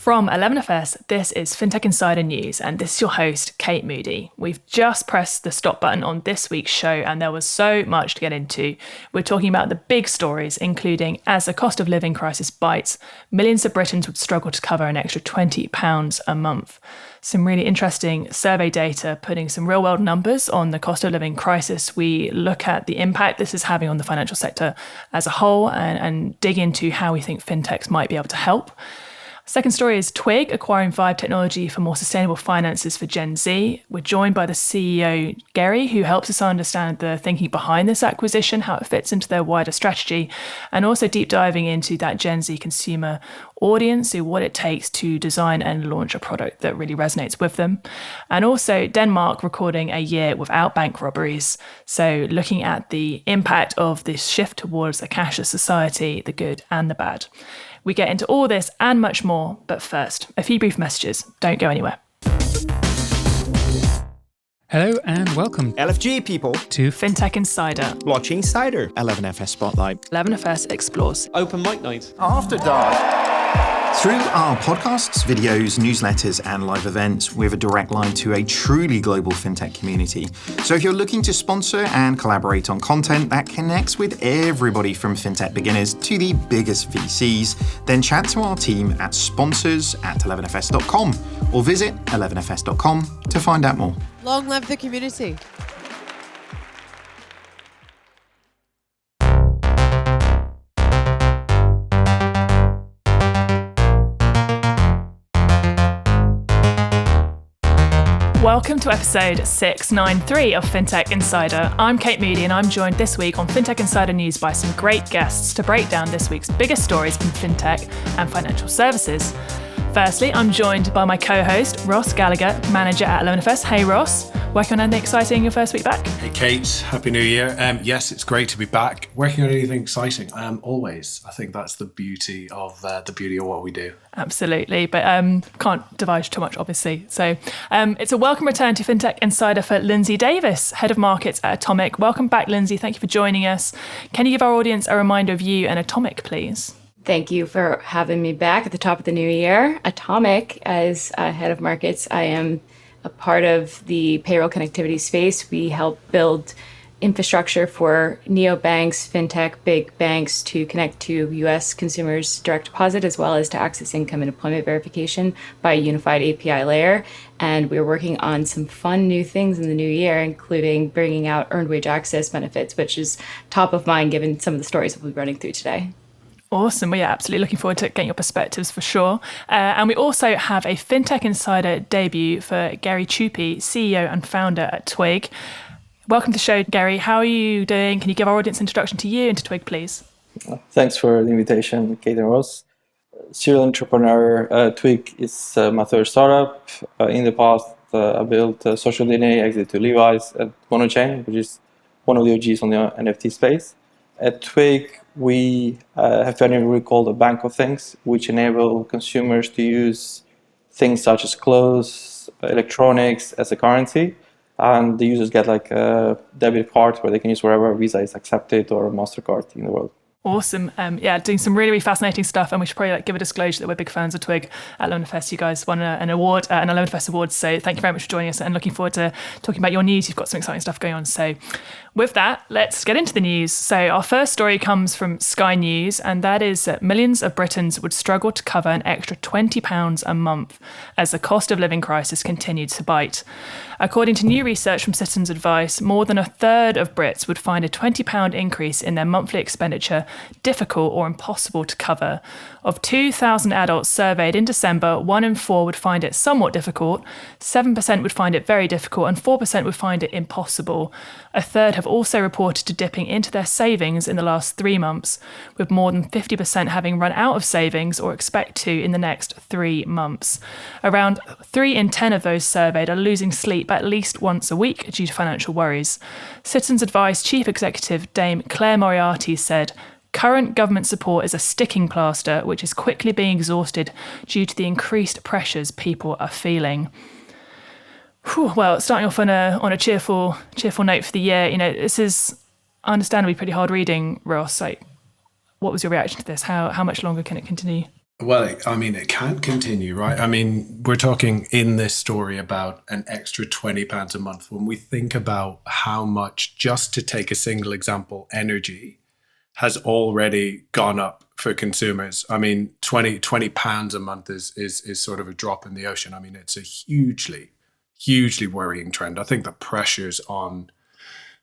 From 11FS, this is Fintech Insider News, and this is your host, Kate Moody. We've just pressed the stop button on this week's show, and there was so much to get into. We're talking about the big stories, including as the cost of living crisis bites, millions of Britons would struggle to cover an extra £20 a month. Some really interesting survey data putting some real-world numbers on the cost of living crisis. We look at the impact this is having on the financial sector as a whole and dig into how we think fintechs might be able to help. Second story is Twig acquiring Vybe Technology for more sustainable finances for Gen Z. We're joined by the CEO, Geri, who helps us understand the thinking behind this acquisition, how it fits into their wider strategy, and also deep diving into that Gen Z consumer audience, so what it takes to design and launch a product that really resonates with them. And also Denmark recording a year without bank robberies. So looking at the impact of this shift towards a cashless society, the good and the bad. We get into all this and much more, but first, a few brief messages. Don't go anywhere. Hello and welcome, LFG people, to Fintech Insider, Blockchain Insider, 11FS Spotlight, 11FS Explores, Open Mic Night, After Dark. Through our podcasts, videos, newsletters, and live events, we have a direct line to a truly global fintech community. So if you're looking to sponsor and collaborate on content that connects with everybody from fintech beginners to the biggest VCs, then chat to our team at sponsors@11fs.com or visit 11fs.com to find out more. Long live the community. Welcome to episode 693 of Fintech Insider. I'm Kate Moody and I'm joined this week on Fintech Insider News by some great guests to break down this week's biggest stories in fintech and financial services. Firstly, I'm joined by my co-host, Ross Gallagher, manager at 11FS. Hey Ross, working on anything exciting your first week back? Hey Kate, Happy New Year. Yes, it's great to be back. Working on anything exciting, always. I think that's the beauty of what we do. Absolutely, but can't divulge too much, obviously. So it's a welcome return to Fintech Insider for Lindsay Davis, Head of Markets at Atomic. Welcome back, Lindsay. Thank you for joining us. Can you give our audience a reminder of you and Atomic, please? Thank you for having me back at the top of the new year. Atomic, as Head of Markets, I am a part of the payroll connectivity space. We help build infrastructure for neobanks, fintech, big banks to connect to U.S. consumers' direct deposit, as well as to access income and employment verification by a unified API layer. And we're working on some fun new things in the new year, including bringing out earned wage access benefits, which is top of mind given some of the stories we'll be running through today. Awesome. Well, yeah, absolutely looking forward to getting your perspectives for sure. And we also have a Fintech Insider debut for Geri Cupi, CEO and founder at Twig. Welcome to the show, Geri. How are you doing? Can you give our audience an introduction to you and to Twig, please? Thanks for the invitation, Kate and Ross. Serial entrepreneur, Twig is my third startup. In the past, I built Social DNA, exit to Levi's at Monochain, which is one of the OGs on the NFT space. At Twig, we have been what we call the Bank of Things, which enable consumers to use things such as clothes, electronics as a currency. And the users get like a debit card where they can use wherever Visa is accepted or a MasterCard in the world. Awesome. Doing some really, really fascinating stuff. And we should probably give a disclosure that we're big fans of Twig at 11FS. You guys won an award, an 11FS award. So thank you very much for joining us and looking forward to talking about your news. You've got some exciting stuff going on. So with that, let's get into the news. So our first story comes from Sky News, and that is that millions of Britons would struggle to cover an extra £20 a month as the cost of living crisis continued to bite. According to new research from Citizens Advice, more than a third of Brits would find a £20 increase in their monthly expenditure difficult or impossible to cover. Of 2,000 adults surveyed in December, 1 in 4 would find it somewhat difficult, 7% would find it very difficult, and 4% would find it impossible. A third have also reported to dipping into their savings in the last 3 months, with more than 50% having run out of savings or expect to in the next 3 months. Around 3 in 10 of those surveyed are losing sleep at least once a week due to financial worries. Citizens Advice Chief Executive Dame Claire Moriarty said, "Current government support is a sticking plaster which is quickly being exhausted due to the increased pressures people are feeling." Well, starting off on a cheerful note for the year, this is understandably pretty hard reading, Ross. What was your reaction to this? How much longer can it continue? Well, I mean, it can't continue, right? I mean, we're talking in this story about an extra £20 a month. When we think about how much, just to take a single example, energy has already gone up for consumers. I mean, £20 a month is sort of a drop in the ocean. I mean, it's a hugely worrying trend. I think the pressures on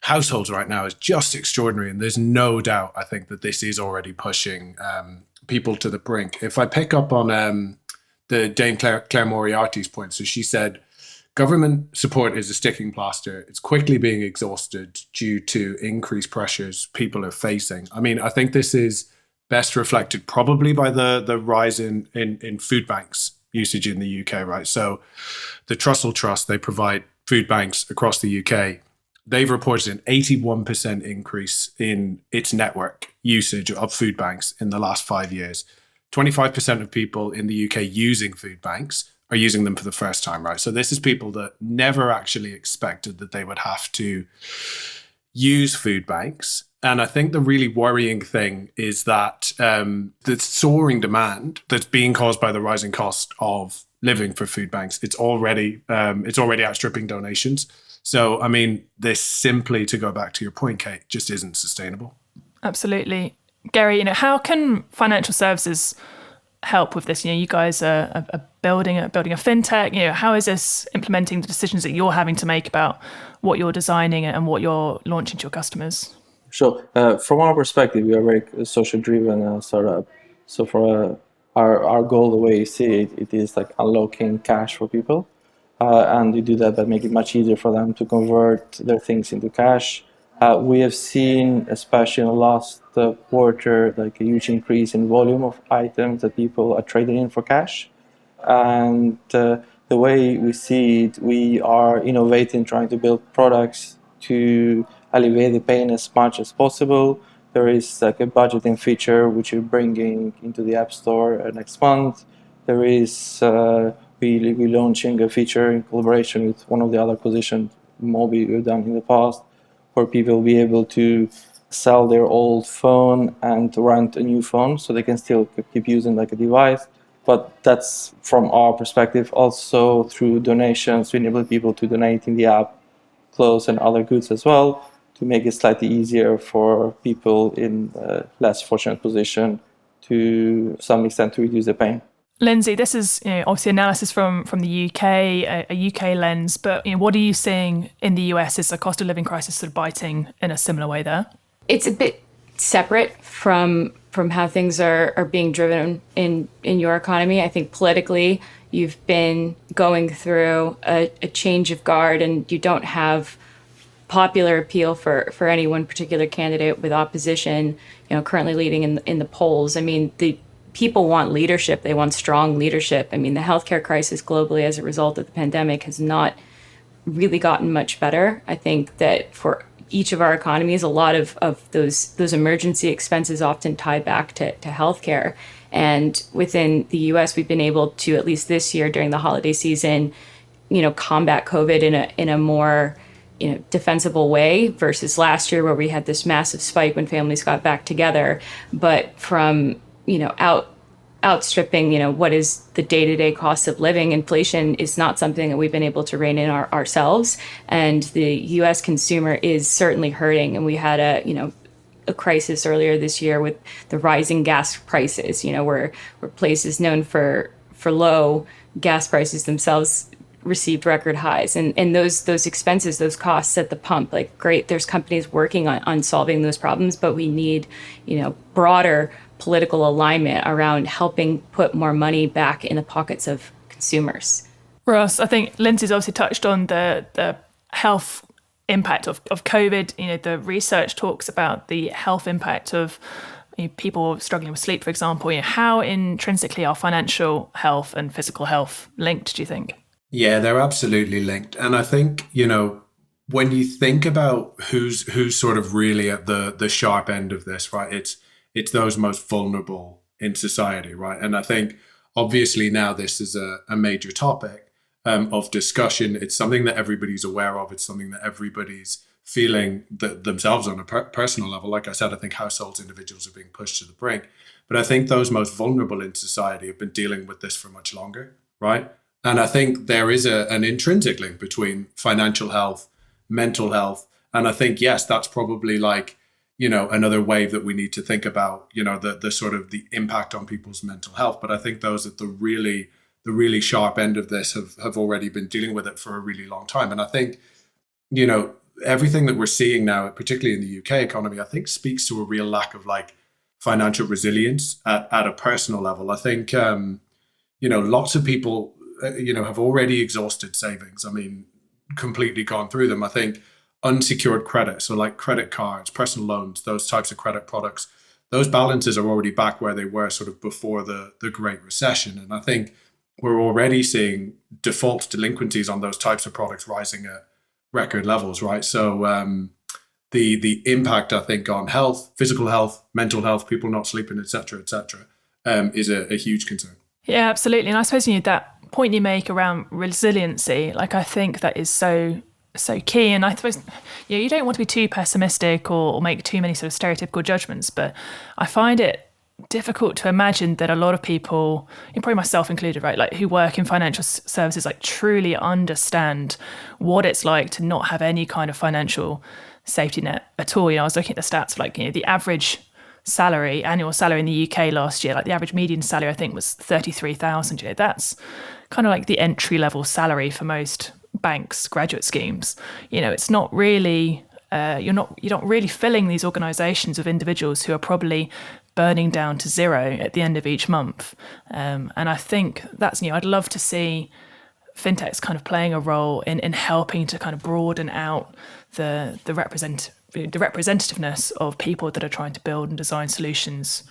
households right now is just extraordinary. And there's no doubt, I think, that this is already pushing people to the brink. If I pick up on the Dame Claire Moriarty's point, so she said, government support is a sticking plaster. It's quickly being exhausted due to increased pressures people are facing. I mean, I think this is best reflected probably by the rise in food banks usage in the UK, right? So the Trussell Trust, they provide food banks across the UK. They've reported an 81% increase in its network usage of food banks in the last 5 years. 25% of people in the UK using food banks are using them for the first time, right? So this is people that never actually expected that they would have to use food banks. And I think the really worrying thing is that the soaring demand that's being caused by the rising cost of living for food banks, it's already outstripping donations. So, I mean, this simply, to go back to your point, Kate, just isn't sustainable. Absolutely. Geri, how can financial services help with this? You guys are building a fintech. How is this implementing the decisions that you're having to make about what you're designing and what you're launching to your customers? Sure. From our perspective, we are very social-driven startup. So for our goal, the way you see it, it is like unlocking cash for people. And we do that by making it much easier for them to convert their things into cash. We have seen, especially in the last quarter, like a huge increase in volume of items that people are trading in for cash. And the way we see it, we are innovating, trying to build products to alleviate the pain as much as possible. There is like a budgeting feature which we're bringing into the App Store next month. There is we're launching a feature in collaboration with one of the other acquisitions Moody we've done in the past, where people will be able to sell their old phone and rent a new phone, so they can still keep using like a device. But that's from our perspective. Also through donations, we enable people to donate in the app clothes and other goods as well, to make it slightly easier for people in a less fortunate position to some extent to reduce the pain. Lindsay, this is obviously analysis from the UK, a UK lens, but what are you seeing in the US? Is the cost of living crisis sort of biting in a similar way there? It's a bit separate from how things are being driven in your economy. I think politically, you've been going through a change of guard, and you don't have popular appeal for any one particular candidate, with opposition currently leading in the polls. I mean, the people want leadership. They want strong leadership. I mean, the healthcare crisis globally as a result of the pandemic has not really gotten much better. I think that for each of our economies, a lot of those emergency expenses often tie back to healthcare. And within the US, we've been able to, at least this year during the holiday season, combat COVID in a more defensible way versus last year, where we had this massive spike when families got back together. But from outstripping, what is the day-to-day cost of living, inflation is not something that we've been able to rein in ourselves. And the U.S. consumer is certainly hurting. And we had a crisis earlier this year with the rising gas prices, where places known for low gas prices themselves received record highs. And those expenses, those costs at the pump, like, great, there's companies working on solving those problems, but we need, broader political alignment around helping put more money back in the pockets of consumers. Ross, I think Lindsay's obviously touched on the health impact of COVID. The research talks about the health impact of people struggling with sleep, for example. How intrinsically are financial health and physical health linked, do you think? Yeah, they're absolutely linked. And I think, when you think about who's sort of really at the sharp end of this, right? It's those most vulnerable in society, right? And I think obviously now this is a major topic of discussion. It's something that everybody's aware of. It's something that everybody's feeling themselves on a personal level. Like I said, I think households, individuals are being pushed to the brink. But I think those most vulnerable in society have been dealing with this for much longer, right? And I think there is an intrinsic link between financial health, mental health. And I think, yes, that's probably like, another wave that we need to think about, the sort of the impact on people's mental health. But I think those at the really sharp end of this have already been dealing with it for a really long time. And I think, everything that we're seeing now, particularly in the UK economy, I think speaks to a real lack of like financial resilience at a personal level. I think, lots of people, have already exhausted savings. I mean, completely gone through them. I think unsecured credit, so like credit cards, personal loans, those types of credit products, those balances are already back where they were sort of before the Great Recession. And I think we're already seeing default delinquencies on those types of products rising at record levels, right? So the impact, I think, on health, physical health, mental health, people not sleeping, et cetera, is a huge concern. Yeah, absolutely. And I suppose that point you make around resiliency, like I think that is so key. And I suppose you don't want to be too pessimistic or make too many sort of stereotypical judgments, but I find it difficult to imagine that a lot of people, and probably myself included, right, like who work in financial services, like truly understand what it's like to not have any kind of financial safety net at all. I was looking at the stats for like, the average annual salary in the UK last year, like the average median salary, I think was 33,000. That's kind of like the entry level salary for most banks, graduate schemes. It's not really, you're not really filling these organizations of individuals who are probably burning down to zero at the end of each month. And I think that's, I'd love to see fintechs kind of playing a role in helping to kind of broaden out the representativeness of people that are trying to build and design solutions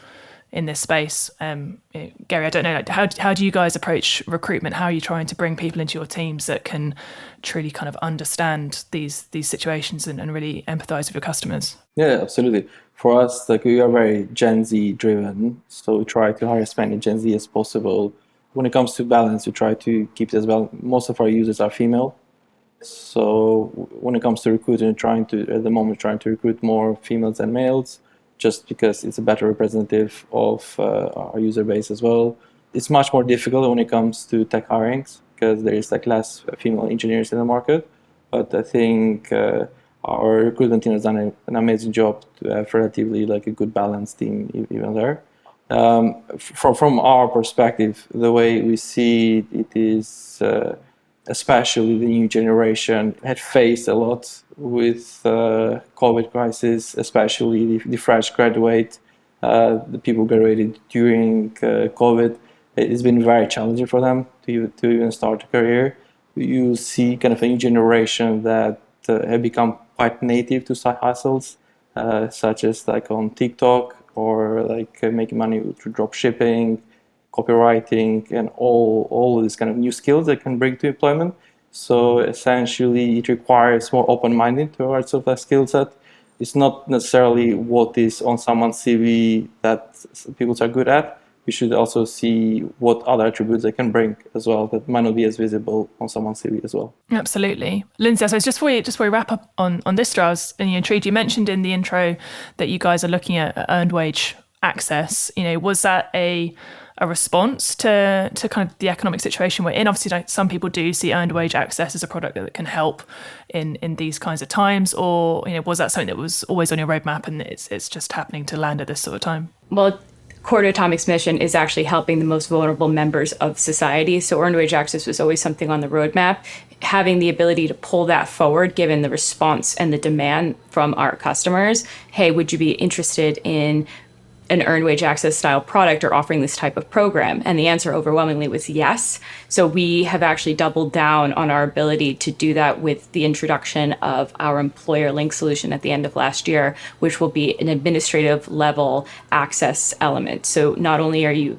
in this space. Geri, I don't know, like, how do you guys approach recruitment? How are you trying to bring people into your teams that can truly kind of understand these situations and really empathize with your customers? Yeah, absolutely. For us, like, we are very Gen Z driven, so we try to hire as many Gen Z as possible. When it comes to balance, we try to keep it as well. Most of our users are female. So when it comes to recruiting, at the moment, trying to recruit more females than males, just because it's a better representative of our user base as well. It's much more difficult when it comes to tech hirings because there is like less female engineers in the market. But I think our recruitment team has done an amazing job to have relatively like a good balanced team even there. From our perspective, the way we see it is, especially the new generation had faced a lot with COVID crisis, especially the fresh graduate, the people graduated during COVID. It's been very challenging for them to even start a career. You see kind of a new generation that have become quite native to side hustles, such as like on TikTok or like making money through drop shipping, copywriting, and all these kind of new skills they can bring to employment. So essentially, it requires more open-minded towards of that skill set. It's not necessarily what is on someone's CV that people are good at. We should also see what other attributes they can bring as well that might not be as visible on someone's CV as well. Absolutely. Lindsay, so just before we wrap up on this, Strauss, and you're intrigued, you mentioned in the intro that you guys are looking at earned wage access. Was that a response to kind of the economic situation we're in? Obviously, like, some people do see earned wage access as a product that can help in these kinds of times, or was that something that was always on your roadmap and it's just happening to land at this sort of time? Well, Core to Atomic's mission is actually helping the most vulnerable members of society. So earned wage access was always something on the roadmap. Having the ability to pull that forward, given the response and the demand from our customers. Hey, would you be interested in an earned wage access style product or offering this type of program? And the answer overwhelmingly was yes. So we have actually doubled down on our ability to do that with the introduction of our employer link solution at the end of last year, which will be an administrative level access element. So not only are you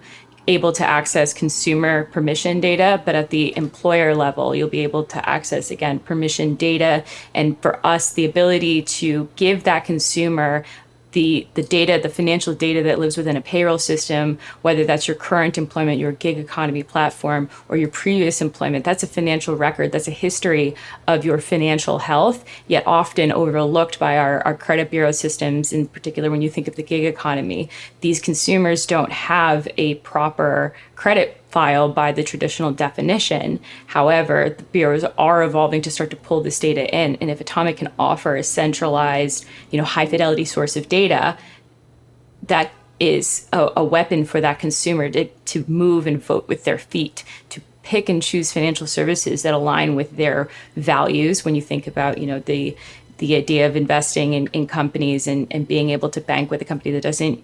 able to access consumer permission data, but at the employer level, you'll be able to access, again, permission data. And for us, the ability to give that consumer the data, the financial data that lives within a payroll system, whether that's your current employment, your gig economy platform, or your previous employment, that's a financial record. That's a history of your financial health, yet often overlooked by our credit bureau systems, in particular when you think of the gig economy. These consumers don't have a proper credit file by the traditional definition. However, the bureaus are evolving to start to pull this data in. And if Atomic can offer a centralized, high fidelity source of data, that is a weapon for that consumer to move and vote with their feet, to pick and choose financial services that align with their values. When you think about, the idea of investing in companies and being able to bank with a company that doesn't,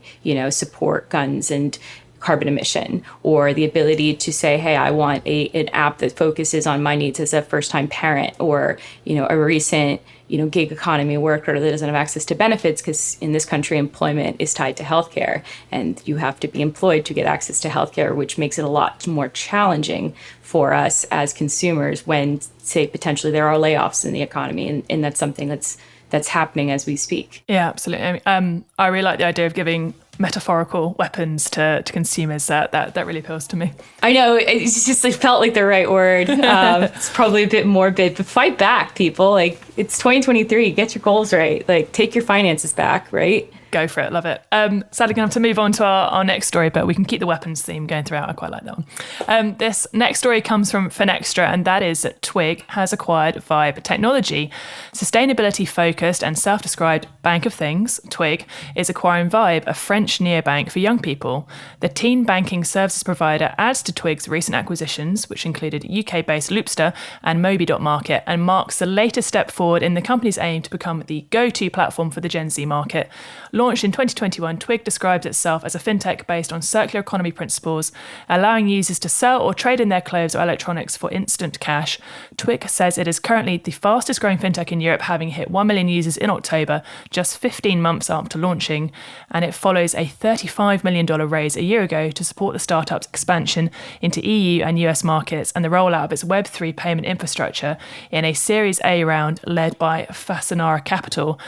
support guns and carbon emission, or the ability to say, hey, I want an app that focuses on my needs as a first-time parent, or, a recent, gig economy worker that doesn't have access to benefits, because in this country, employment is tied to healthcare, and you have to be employed to get access to healthcare, which makes it a lot more challenging for us as consumers when, say, potentially there are layoffs in the economy, and that's something that's happening as we speak. Yeah, absolutely. I really like the idea of giving metaphorical weapons to consumers. That really appeals to me. I know, it felt like the right word. It's probably a bit morbid, but fight back, people. Like, it's 2023. Get your goals right. Like, take your finances back, right? Go for it. Love it. Sadly, going to have to move on to our next story, but we can keep the weapons theme going throughout. I quite like that one. This next story comes from Finextra, and that is that Twig has acquired Vybe Technology. Sustainability-focused and self-described bank of things, Twig is acquiring Vybe, a French neobank for young people. The teen banking services provider adds to Twig's recent acquisitions, which included UK-based Loopster and Moby.market, and marks the latest step forward in the company's aim to become the go-to platform for the Gen Z market. Launched in 2021, Twig describes itself as a fintech based on circular economy principles, allowing users to sell or trade in their clothes or electronics for instant cash. Twig says it is currently the fastest growing fintech in Europe, having hit 1 million users in October, just 15 months after launching, and it follows a $35 million raise a year ago to support the startup's expansion into EU and US markets and the rollout of its Web3 payment infrastructure in a Series A round led by Fasanara Capital.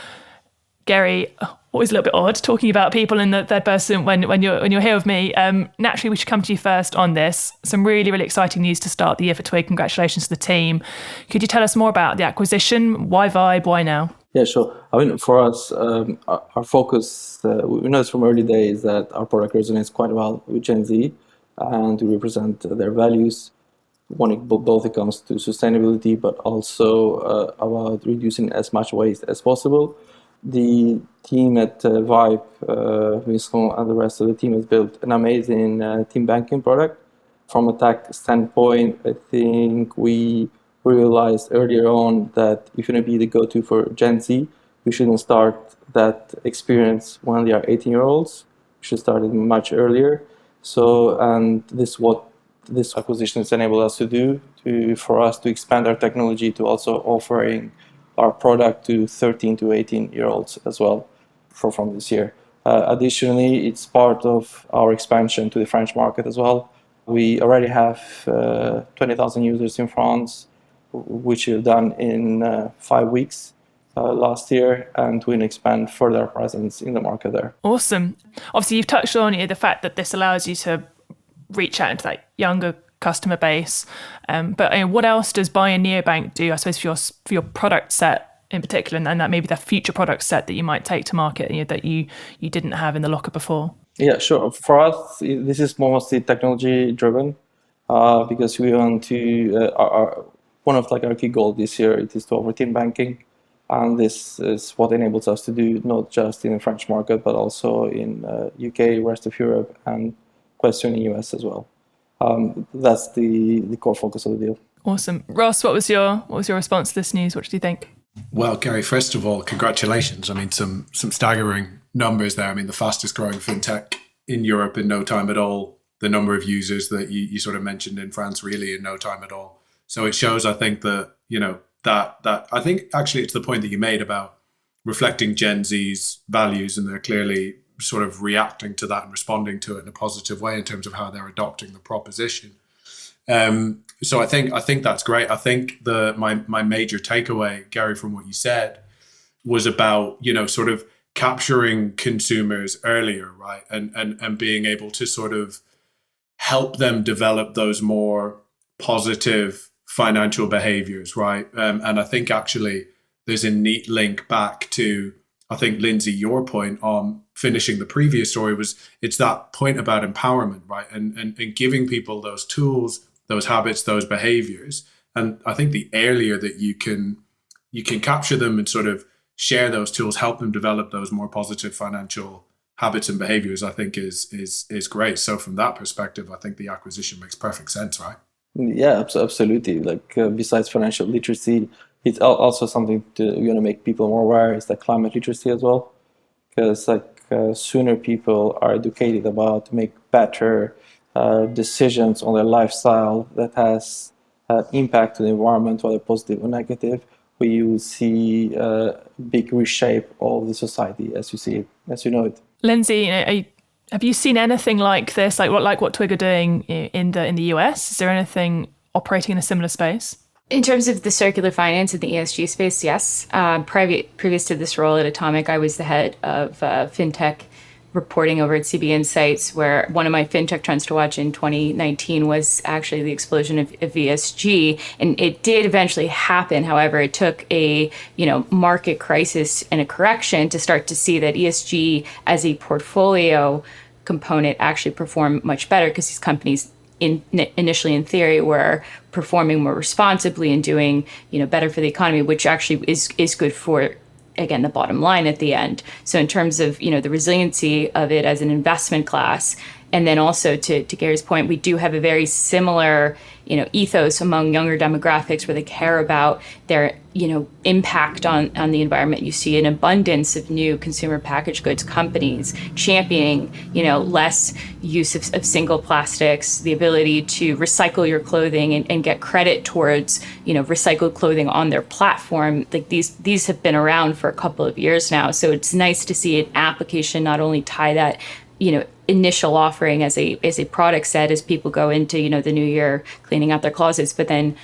Geri, always a little bit odd talking about people in the third person when you're here with me. Naturally, we should come to you first on this. Some really, really exciting news to start the year for Twig. Congratulations to the team. Could you tell us more about the acquisition? Why Vybe? Why now? Yeah, sure. I mean, for us, our focus, we noticed from early days that our product resonates quite well with Gen Z, and we represent their values. Both it comes to sustainability, but also about reducing as much waste as possible. The team at Vybe, Vincent and the rest of the team has built an amazing team banking product. From a tech standpoint, I think we realized earlier on that if you're going to be the go-to for Gen Z, we shouldn't start that experience when they are 18-year-olds. We should start it much earlier. So, and this is what this acquisition has enabled us to do, for us to expand our technology to also offering our product to 13 to 18-year-olds as well from this year. Additionally, it's part of our expansion to the French market as well. We already have 20,000 users in France, which we've done in 5 weeks last year, and we expand further presence in the market there. Awesome. Obviously, you've touched on the fact that this allows you to reach out into that younger customer base. But what else does buying a neobank do, I suppose, for your product set in particular, and that maybe the future product set that you might take to market that you didn't have in the locker before? Yeah, sure. For us, this is mostly technology driven, because we want to, one of our key goals this year, it is to offer team banking. And this is what enables us to do not just in the French market, but also in UK, rest of Europe, and question in US as well. That's the core focus of the deal. Awesome. Ross, what was your response to this news? What did you think? Well, Geri, first of all, congratulations. I mean, some staggering numbers there. I mean, the fastest growing fintech in Europe in no time at all. The number of users that you sort of mentioned in France, really in no time at all. So it shows, I think, that, that I think actually it's the point that you made about reflecting Gen Z's values, and they're clearly sort of reacting to that and responding to it in a positive way in terms of how they're adopting the proposition. So I think that's great. I think my major takeaway, Geri, from what you said was about, sort of capturing consumers earlier, right? And being able to sort of help them develop those more positive financial behaviors, right? And I think actually there's a neat link back to, I think, Lindsay, your point on finishing the previous story was, it's that point about empowerment, right? And giving people those tools, those habits, those behaviors. And I think the earlier that you can capture them and sort of share those tools, help them develop those more positive financial habits and behaviors, I think is great. So from that perspective, I think the acquisition makes perfect sense, right? Yeah, absolutely. Like besides financial literacy, it's also something to make people more aware. Is like climate literacy as well, because sooner people are educated about to make better decisions on their lifestyle that has impact to the environment, whether positive or negative, we will see a big reshape of the society as you see it, as you know it. Lindsay, have you seen anything like this, like what Twig are doing in the US? Is there anything operating in a similar space? In terms of the circular finance and the ESG space, yes. Previous to this role at Atomic, I was the head of FinTech reporting over at CB Insights, where one of my FinTech trends to watch in 2019 was actually the explosion of ESG. And it did eventually happen. However, it took a market crisis and a correction to start to see that ESG as a portfolio component actually performed much better, because these companies initially in theory were performing more responsibly and doing better for the economy, which actually is good for, again, the bottom line at the end. So in terms of the resiliency of it as an investment class, and then also to Geri's point, we do have a very similar ethos among younger demographics where they care about their impact on the environment. You see an abundance of new consumer packaged goods companies championing less use of single plastics, the ability to recycle your clothing and get credit towards recycled clothing on their platform. Like these have been around for a couple of years now, so it's nice to see an application not only tie that initial offering as a product set as people go into the new year cleaning out their closets, but then,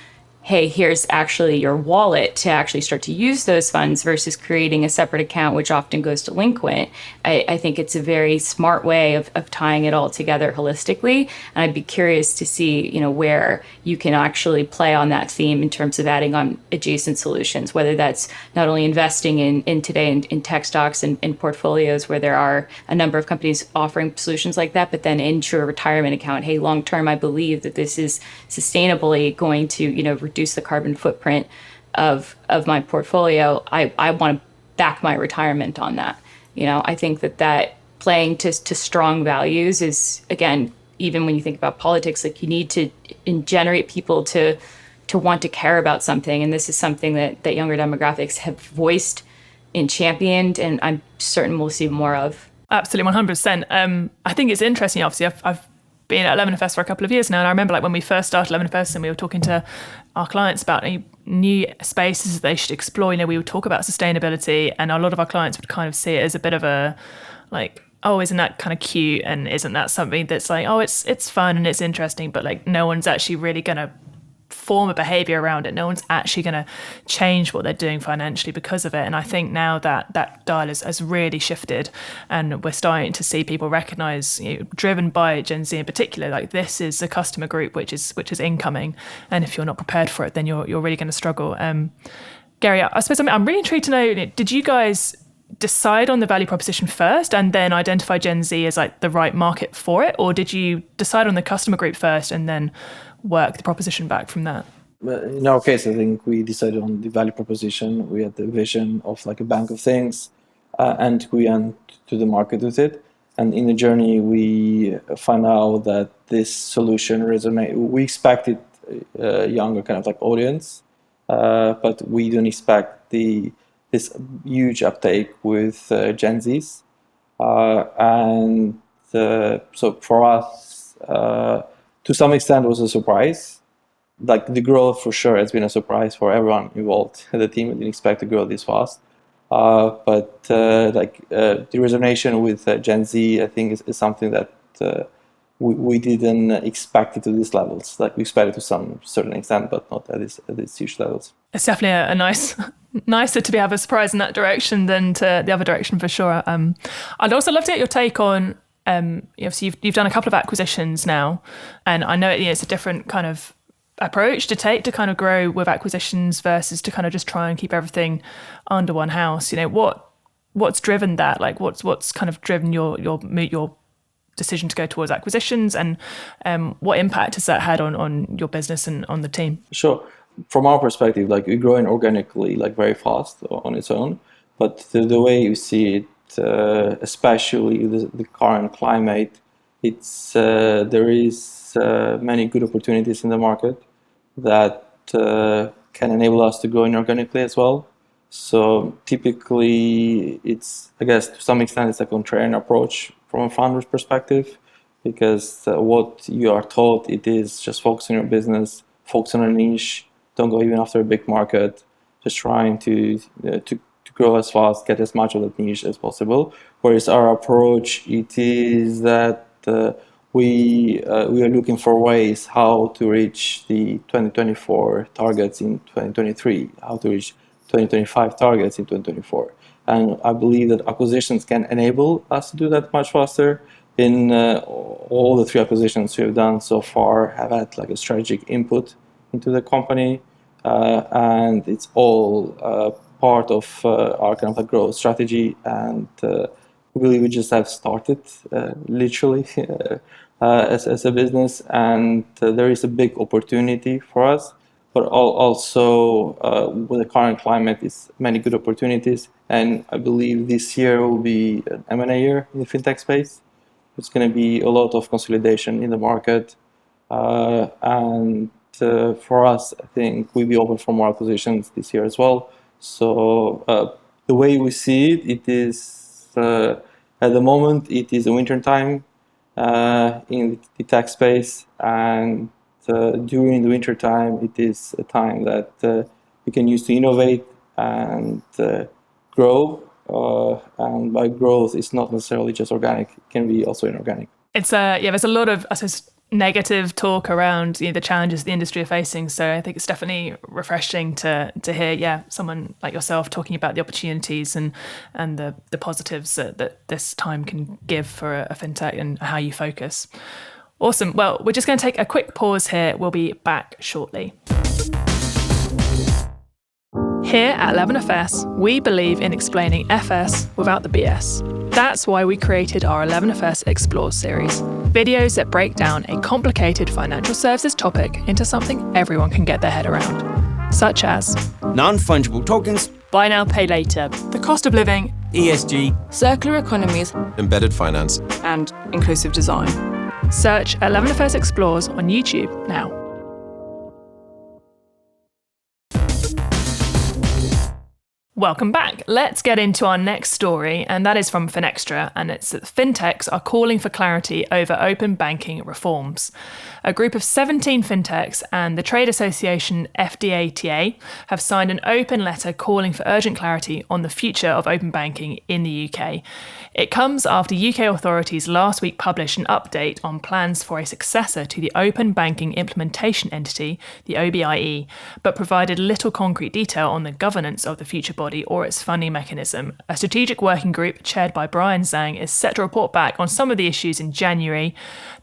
hey, here's actually your wallet to actually start to use those funds versus creating a separate account, which often goes delinquent. I think it's a very smart way of tying it all together holistically. And I'd be curious to see, where you can actually play on that theme in terms of adding on adjacent solutions, whether that's not only investing in today in tech stocks and in portfolios where there are a number of companies offering solutions like that, but then into a retirement account. Hey, long term, I believe that this is sustainably going to, reduce the carbon footprint of my portfolio. I want to back my retirement on that. I think that playing to strong values is, again, even when you think about politics, like you need to generate people to want to care about something. And this is something that younger demographics have voiced and championed, and I'm certain we'll see more of. Absolutely, 100%. I think it's interesting. Obviously, I've been at 11FS for a couple of years now, and I remember when we first started 11FS and we were talking to our clients about new spaces they should explore. We would talk about sustainability, and a lot of our clients would kind of see it as a bit of a oh, isn't that kind of cute, and isn't that something that's oh, it's fun and it's interesting, but no one's actually really going to form a behavior around it. No one's actually going to change what they're doing financially because of it. And I think now that dial has really shifted, and we're starting to see people recognize, driven by Gen Z in particular, this is a customer group which is incoming, and if you're not prepared for it, then you're really going to struggle. Geri, I suppose I'm really intrigued to know, did you guys decide on the value proposition first and then identify Gen Z as the right market for it, or did you decide on the customer group first and then work the proposition back from that? In our case, I think we decided on the value proposition. We had the vision of a bank of things, and we went to the market with it. And in the journey, we found out that this solution resonated. We expected a younger kind of audience, but we didn't expect this huge uptake with Gen Zs. So for us, to some extent, it was a surprise. The growth for sure has been a surprise for everyone involved. The team didn't expect to grow this fast. But the resonation with Gen Z, I think, is something that we didn't expect it to these levels. We expected to some certain extent, but not at these huge levels. It's definitely a Nicer to have a surprise in that direction than to the other direction for sure. I'd also love to get your take on, obviously you've done a couple of acquisitions now, and I know it's a different kind of approach to take to kind of grow with acquisitions versus to kind of just try and keep everything under one house. What's driven that? Like what's kind of driven your decision to go towards acquisitions, and what impact has that had on your business and on the team? Sure. From our perspective, like we're growing organically, like very fast on its own, but the way you see it, especially the current climate, it's there is many good opportunities in the market that can enable us to grow inorganically as well. So typically, it's, I guess, to some extent, it's a contrarian approach from a founder's perspective, because what you are taught, it is just focus on your business, focus on a niche, don't go even after a big market, just trying to grow as fast, get as much of that niche as possible. Whereas our approach, it is that we are looking for ways how to reach the 2024 targets in 2023, how to reach 2025 targets in 2024. And I believe that acquisitions can enable us to do that much faster. In all the 3 acquisitions we've done so far have had like a strategic input into the company, and it's all part of our kind of a growth strategy. And we believe we just have started literally as a business, and there is a big opportunity for us. But also with the current climate, is many good opportunities, and I believe this year will be an M&A year in the fintech space. It's going to be a lot of consolidation in the market, and for us, I think we'll be open for more acquisitions this year as well. So the way we see it, it is at the moment it is a winter time in the tech space, and during the winter time, it is a time that we can use to innovate and grow. And by growth, it's not necessarily just organic; it can be also inorganic. It's there's a lot of, I suppose, negative talk around the challenges the industry are facing. So I think it's definitely refreshing to hear, someone like yourself talking about the opportunities and the positives that this time can give for a fintech and how you focus. Awesome. Well, we're just going to take a quick pause here. We'll be back shortly. Here at 11FS, we believe in explaining FS without the BS. That's why we created our 11FS Explores series, videos that break down a complicated financial services topic into something everyone can get their head around, such as non-fungible tokens, buy now, pay later, the cost of living, ESG, circular economies, embedded finance, and inclusive design. Search 11FS Explores on YouTube now. Welcome back. Let's get into our next story, and that is from Finextra, and it's that fintechs are calling for clarity over open banking reforms. A group of 17 fintechs and the trade association FDATA have signed an open letter calling for urgent clarity on the future of open banking in the UK. It comes after UK authorities last week published an update on plans for a successor to the Open Banking Implementation Entity, the OBIE, but provided little concrete detail on the governance of the future body or its funding mechanism. A strategic working group chaired by Brian Zhang is set to report back on some of the issues in January.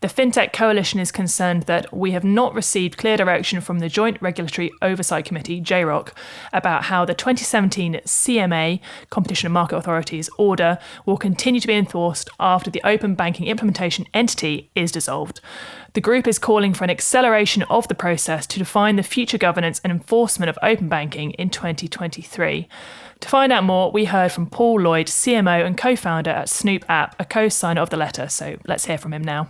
The FinTech Coalition is concerned that we have not received clear direction from the Joint Regulatory Oversight Committee, JROC, about how the 2017 CMA, Competition and Market Authority's order, will continue to be enforced after the Open Banking Implementation Entity is dissolved. The group is calling for an acceleration of the process to define the future governance and enforcement of open banking in 2023. To find out more, we heard from Paul Lloyd, CMO and co-founder at Snoop app, a co-signer of the letter. So let's hear from him now.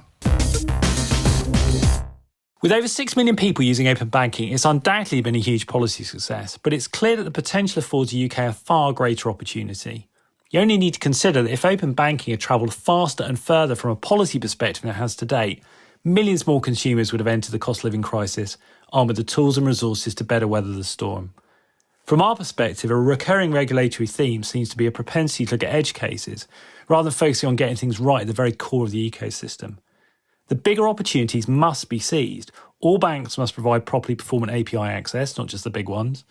With over 6 million people using open banking, it's undoubtedly been a huge policy success, but it's clear that the potential affords the UK a far greater opportunity. You only need to consider that if open banking had travelled faster and further from a policy perspective than it has to date, millions more consumers would have entered the cost of living crisis armed with the tools and resources to better weather the storm. From our perspective, a recurring regulatory theme seems to be a propensity to look at edge cases, rather than focusing on getting things right at the very core of the ecosystem. The bigger opportunities must be seized. All banks must provide properly performant API access, not just the big ones.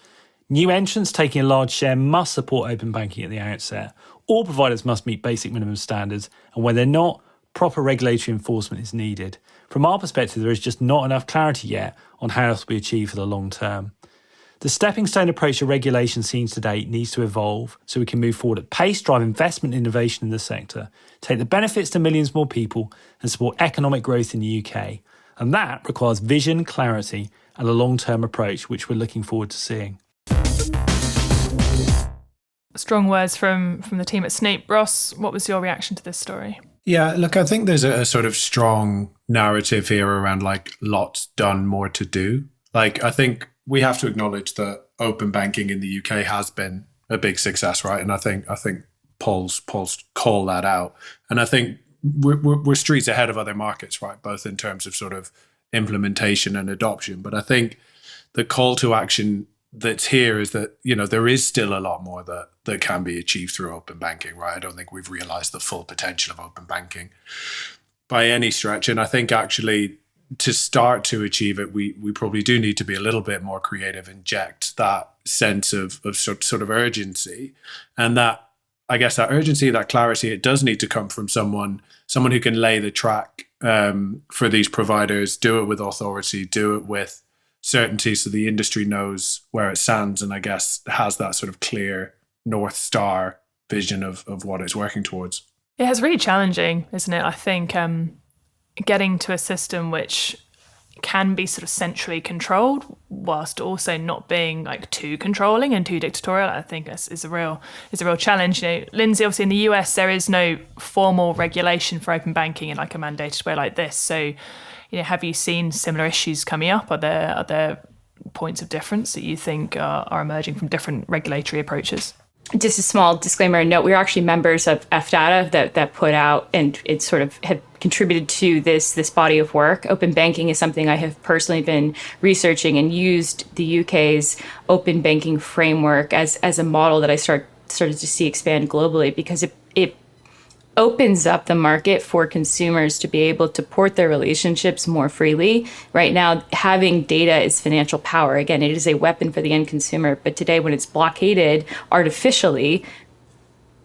New entrants taking a large share must support open banking at the outset. All providers must meet basic minimum standards, and where they're not, proper regulatory enforcement is needed. From our perspective, there is just not enough clarity yet on how this will be achieved for the long term. The stepping stone approach to regulation seen to date needs to evolve so we can move forward at pace, drive investment and innovation in the sector, take the benefits to millions more people, and support economic growth in the UK. And that requires vision, clarity, and a long-term approach, which we're looking forward to seeing. Strong words from the team at Snoop. Ross, what was your reaction to this story? Yeah, look, I think there's a sort of strong narrative here around like lots done, more to do. Like, I think we have to acknowledge that open banking in the UK has been a big success, right? And I think polls call that out. And I think we're streets ahead of other markets, right? Both in terms of sort of implementation and adoption. But I think the call to action that's here is that, you know, there is still a lot more that can be achieved through open banking, right? I don't think we've realized the full potential of open banking by any stretch. And I think actually to start to achieve it, we probably do need to be a little bit more creative, inject that sense of sort of urgency. And that, I guess, that urgency, that clarity, it does need to come from someone who can lay the track for these providers, do it with authority, do it with certainty so the industry knows where it stands and I guess has that sort of clear North Star vision of what it's working towards. Yeah, it's really challenging, isn't it? I think getting to a system which can be sort of centrally controlled whilst also not being like too controlling and too dictatorial, I think is a real challenge. You know, Lindsay, obviously in the US there is no formal regulation for open banking in like a mandated way like this. So, you know, have you seen similar issues coming up? Are there points of difference that you think are emerging from different regulatory approaches? Just a small disclaimer and note, we're actually members of FData that put out, and it sort of have contributed to this body of work. Open banking is something I have personally been researching and used the UK's open banking framework as a model that I started to see expand globally, because it opens up the market for consumers to be able to port their relationships more freely. Right now, having data is financial power. Again, it is a weapon for the end consumer. But today, when it's blockaded artificially,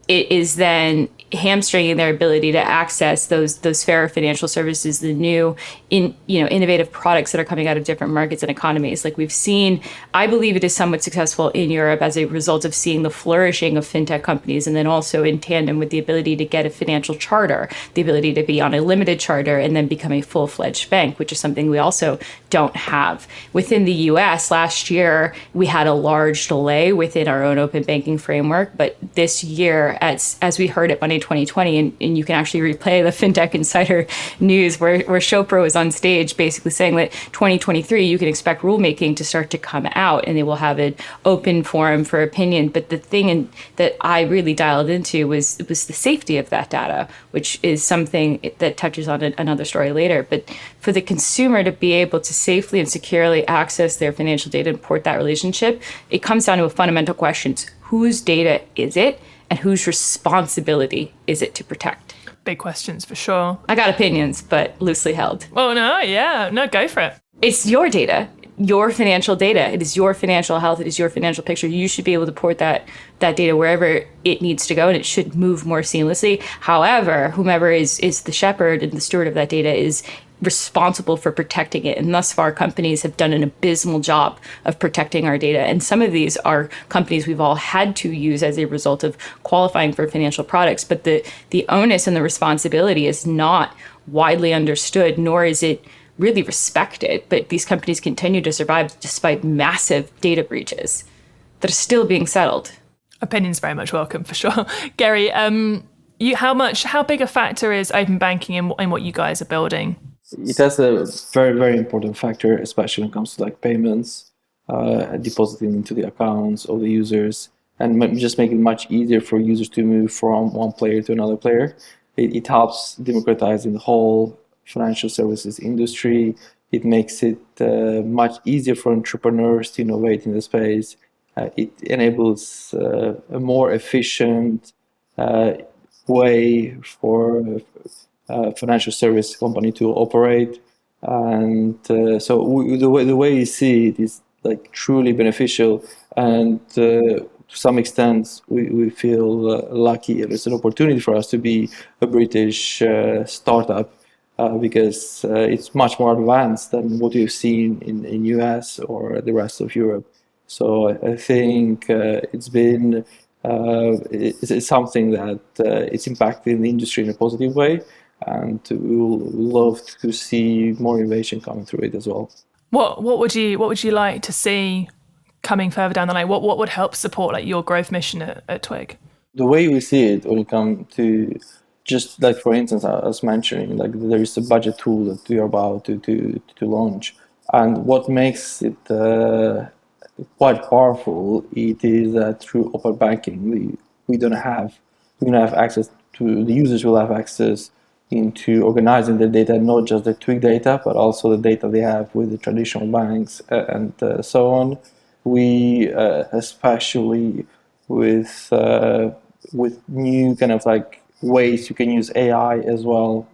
it is then hamstringing their ability to access those fairer financial services, the new innovative products that are coming out of different markets and economies. Like we've seen, I believe it is somewhat successful in Europe as a result of seeing the flourishing of fintech companies, and then also in tandem with the ability to get a financial charter, the ability to be on a limited charter and then become a full-fledged bank, which is something we also don't have. Within the US last year, we had a large delay within our own open banking framework, but this year, as we heard at Monday 2020, and you can actually replay the Fintech Insider news where Chopra was on stage basically saying that 2023 you can expect rulemaking to start to come out and they will have an open forum for opinion. But the thing that I really dialed into was the safety of that data, which is something that touches on another story later. But for the consumer to be able to safely and securely access their financial data and port that relationship, it comes down to a fundamental question: whose data is it? And whose responsibility is it to protect? Big questions for sure. I got opinions, but loosely held. Oh, no, go for it. It's your data, your financial data. It is your financial health. It is your financial picture. You should be able to port that data wherever it needs to go, and it should move more seamlessly. However, whomever is the shepherd and the steward of that data is responsible for protecting it. And thus far, companies have done an abysmal job of protecting our data. And some of these are companies we've all had to use as a result of qualifying for financial products. But the onus and the responsibility is not widely understood, nor is it really respected. But these companies continue to survive despite massive data breaches that are still being settled. Opinions very much welcome, for sure. Geri, how big a factor is open banking in what you guys are building? It has a very, very important factor, especially when it comes to like payments, depositing into the accounts of the users, and just make it much easier for users to move from one player to another player. It helps democratizing the whole financial services industry. It makes it much easier for entrepreneurs to innovate in the space. It enables a more efficient way for financial service company to operate, and so the way we see it is like truly beneficial, and to some extent we feel lucky. It's an opportunity for us to be a British startup because it's much more advanced than what we've seen in US or the rest of Europe. So I think it's been it's something that it's impacting the industry in a positive way, and we'll love to see more innovation coming through it as well. What would you like to see coming further down the line? What would help support like your growth mission at Twig? The way we see it when it comes to just like, for instance, I was mentioning, like there is a budget tool that we are about to launch, and what makes it quite powerful, it is that through open banking, we're gonna have access to, the users will have access into organizing the data, not just the Twig data, but also the data they have with the traditional banks and so on. We especially with new kind of like ways you can use AI as well.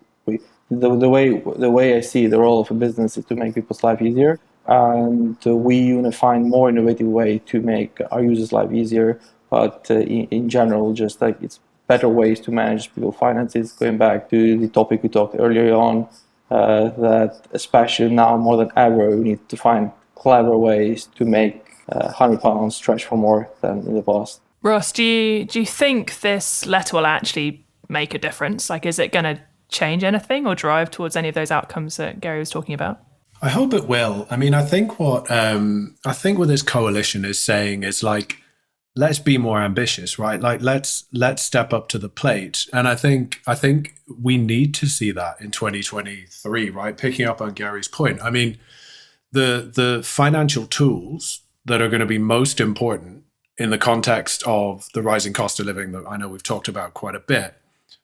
The way I see the role of a business is to make people's life easier, and we want to find more innovative way to make our users' life easier. But in general, just like it's better ways to manage people's finances. Going back to the topic we talked earlier on, that especially now more than ever, we need to find clever ways to make £100 stretch for more than in the past. Ross, do you think this letter will actually make a difference? Like, is it going to change anything or drive towards any of those outcomes that Geri was talking about? I hope it will. I mean, I think what this coalition is saying is like, let's be more ambitious, right? Like let's step up to the plate. And I think we need to see that in 2023, right? Picking up on Geri's point. I mean, the financial tools that are going to be most important in the context of the rising cost of living that I know we've talked about quite a bit,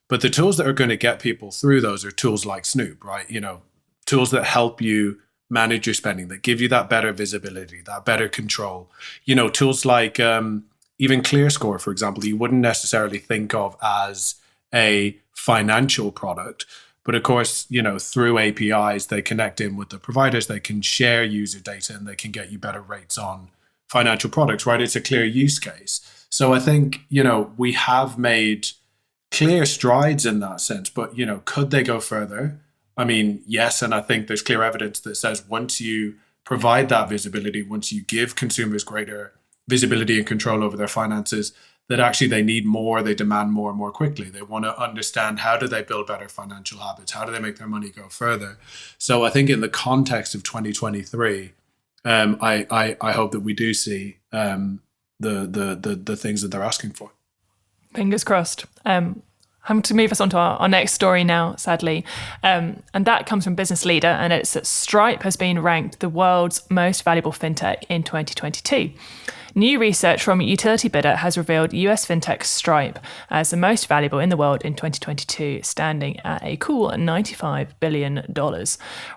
but the tools that are going to get people through those are tools like Snoop, right? You know, tools that help you manage your spending, that give you that better visibility, that better control. You know, tools like even ClearScore, for example, you wouldn't necessarily think of as a financial product. But of course, you know, through APIs, they connect in with the providers, they can share user data, and they can get you better rates on financial products, right? It's a clear use case. So I think, you know, we have made clear strides in that sense, but, you know, could they go further? I mean, yes, and I think there's clear evidence that says once you provide that visibility, once you give consumers greater visibility and control over their finances, that actually they need more, they demand more and more quickly. They want to understand, how do they build better financial habits? How do they make their money go further? So I think in the context of 2023, I hope that we do see the things that they're asking for. Fingers crossed. I'm to move us on to our next story now, sadly. And that comes from Business Leader, and it's that Stripe has been ranked the world's most valuable fintech in 2022. New research from Utility Bidder has revealed US fintech Stripe as the most valuable in the world in 2022, standing at a cool $95 billion.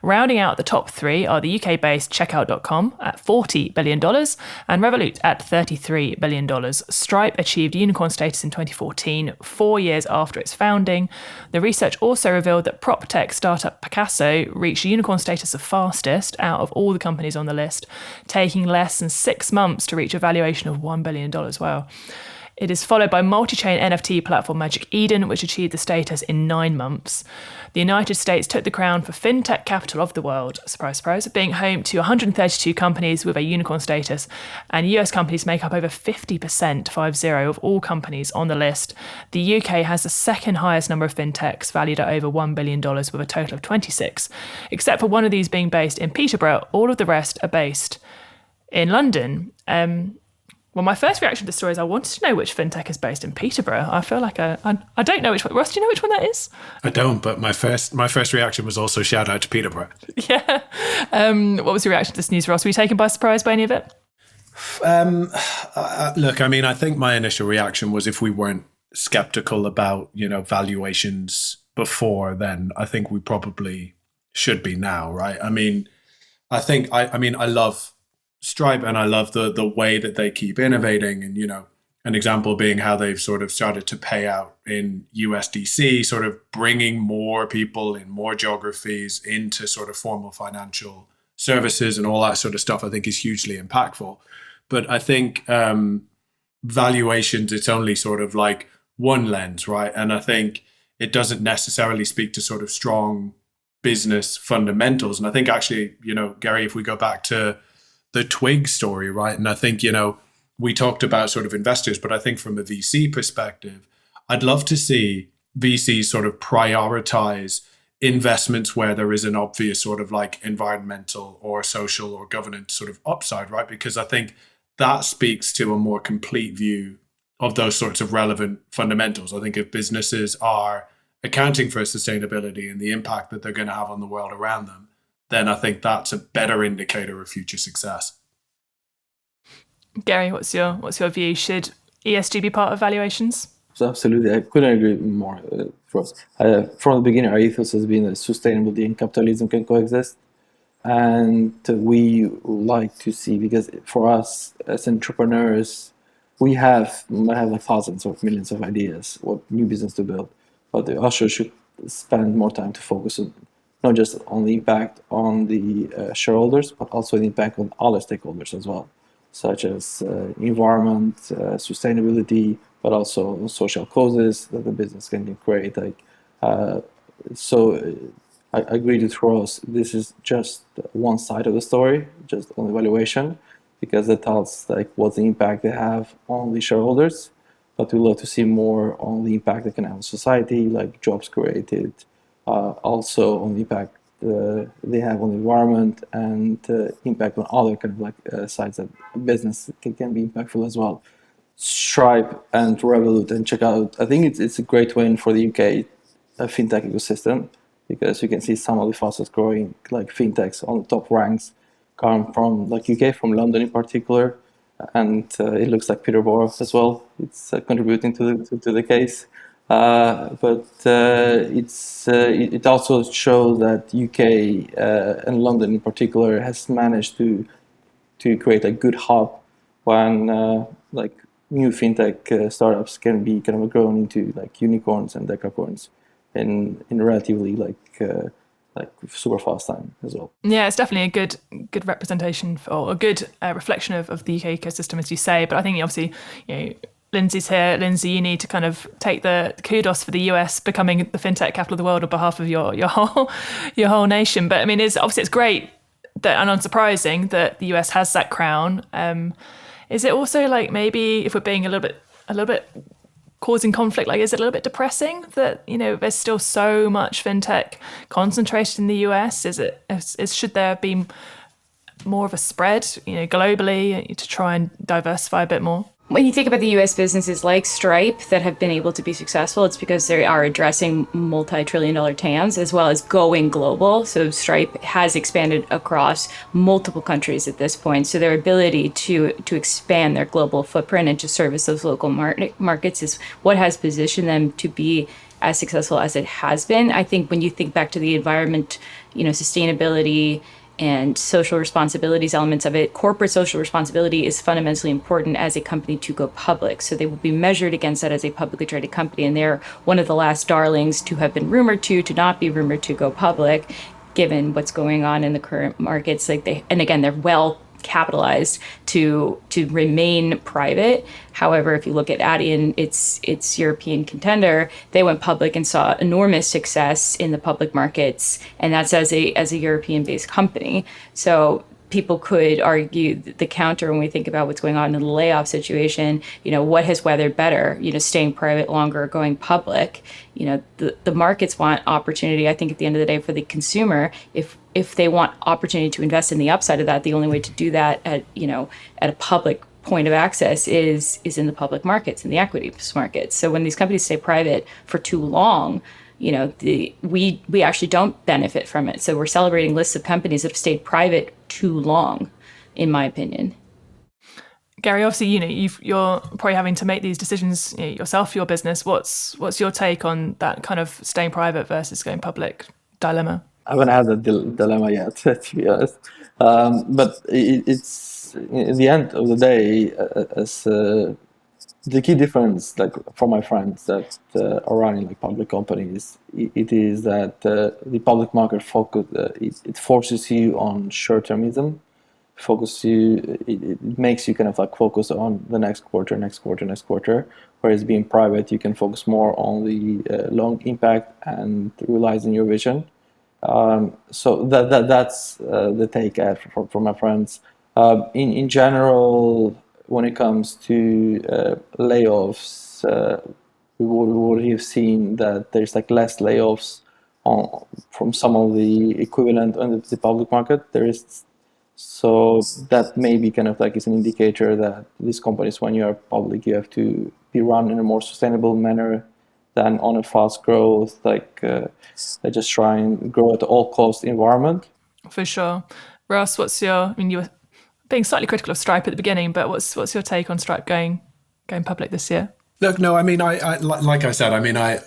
Rounding out the top three are the UK-based Checkout.com at $40 billion and Revolut at $33 billion. Stripe achieved unicorn status in 2014, 4 years after its founding. The research also revealed that prop tech startup Picasso reached unicorn status the fastest out of all the companies on the list, taking less than 6 months to reach a valuation of $1 billion. Wow. It is followed by multi-chain NFT platform Magic Eden, which achieved the status in 9 months. The United States took the crown for fintech capital of the world, surprise, surprise, being home to 132 companies with a unicorn status, and US companies make up over 50% of all companies on the list. The UK has the second highest number of fintechs, valued at over $1 billion, with a total of 26. Except for one of these being based in Peterborough, all of the rest are based in London. Well, my first reaction to the story is I wanted to know which fintech is based in Peterborough. I feel like I don't know which one. Ross, do you know which one that is? I don't, but my first reaction was also shout out to Peterborough. Yeah. What was your reaction to this news, Ross? Were you taken by surprise by any of it? Look, I mean, I think my initial reaction was, if we weren't skeptical about, you know, valuations before, then I think we probably should be now, right? I mean, I love Stripe, and I love the way that they keep innovating, and, you know, an example being how they've sort of started to pay out in USDC, sort of bringing more people in more geographies into sort of formal financial services and all that sort of stuff, I think is hugely impactful. But I think valuations, it's only sort of like one lens, right? And I think it doesn't necessarily speak to sort of strong business fundamentals. And I think actually, Geri, if we go back to the Twig story, right? And I think, we talked about sort of investors, but I think from a VC perspective, I'd love to see VCs sort of prioritize investments where there is an obvious sort of like environmental or social or governance sort of upside, right? Because I think that speaks to a more complete view of those sorts of relevant fundamentals. I think if businesses are accounting for sustainability and the impact that they're going to have on the world around them, then I think that's a better indicator of future success. Geri, what's your view? Should ESG be part of valuations? So absolutely, I couldn't agree more. For us, from the beginning, our ethos has been that sustainability and capitalism can coexist, and we like to see, because for us as entrepreneurs, we might have like thousands or millions of ideas what new business to build, but they also should spend more time to focus on not just on the impact on the shareholders, but also the impact on other stakeholders as well, such as environment, sustainability, but also social causes that the business can create. So I agree with Ross. This is just one side of the story, just on the valuation, because it tells like what's the impact they have on the shareholders. But we love to see more on the impact they can have on society, like jobs created, also on the impact they have on the environment, and impact on other kind of like sides that business can be impactful as well. Stripe and Revolut and Checkout, I think it's a great win for the UK fintech ecosystem, because you can see some of the fastest growing like fintechs on the top ranks come from like UK, from London in particular, and it looks like Peterborough as well. It's contributing to the case, but it also shows that UK and London in particular has managed to create a good hub when like new fintech startups can be kind of grown into like unicorns and decacorns in relatively like super fast time as well. Yeah, it's definitely a good representation or a good reflection of the UK ecosystem, as you say. But I think obviously, Lindsay's here. Lindsay, you need to kind of take the kudos for the US becoming the fintech capital of the world on behalf of your whole nation. But I mean, it's great that, and unsurprising that the US has that crown. Is it also like, maybe if we're being a little bit causing conflict, like, is it a little bit depressing that there's still so much fintech concentrated in the US? Should there be more of a spread globally to try and diversify a bit more? When you think about the US businesses like Stripe that have been able to be successful, it's because they are addressing multi-trillion-dollar TAMs as well as going global. So Stripe has expanded across multiple countries at this point. So their ability to expand their global footprint and to service those local markets is what has positioned them to be as successful as it has been. I think when you think back to the environment, sustainability and social responsibilities elements of it, corporate social responsibility is fundamentally important as a company to go public. So they will be measured against that as a publicly traded company. And they're one of the last darlings to have been rumored to not be rumored to go public, given what's going on in the current markets. And again, they're well capitalized to remain private. However, if you look at Adyen, its European contender, they went public and saw enormous success in the public markets, and that's as a European-based company. So people could argue the counter when we think about what's going on in the layoff situation. What has weathered better? Staying private longer, or going public? The markets want opportunity. I think at the end of the day, for the consumer, if they want opportunity to invest in the upside of that, the only way to do that at a public point of access is in the public markets, in the equity markets. So when these companies stay private for too long, we actually don't benefit from it. So we're celebrating lists of companies that have stayed private too long, in my opinion. Geri, obviously, you're probably having to make these decisions yourself for your business. What's your take on that kind of staying private versus going public dilemma? I haven't had that dilemma yet, to be honest. But it's in the end of the day, as the key difference, like for my friends that are running like public companies, it is that the public market focus it forces you on short-termism. It makes you kind of like focus on the next quarter. Whereas being private, you can focus more on the long impact and realizing your vision. So that's the take I have from my friends. In general, when it comes to layoffs, we would have seen that there's like less layoffs from some of the equivalent on the public market. So that maybe kind of like is an indicator that these companies, when you are public, you have to be run in a more sustainable manner than on a fast growth, they just try and grow at all cost environment. For sure. Ross, you were being slightly critical of Stripe at the beginning, but what's your take on Stripe going public this year? Look, no, I mean, I like I said, I mean, I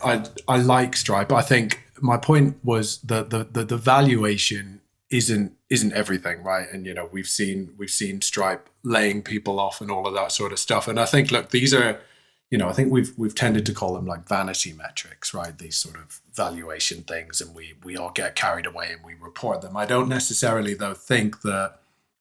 like Stripe. I think my point was the valuation isn't everything, right? And we've seen Stripe laying people off and all of that sort of stuff. And I think, look, these are, I think we've tended to call them like vanity metrics, right? These sort of valuation things, and we all get carried away and we report them. I don't necessarily though think that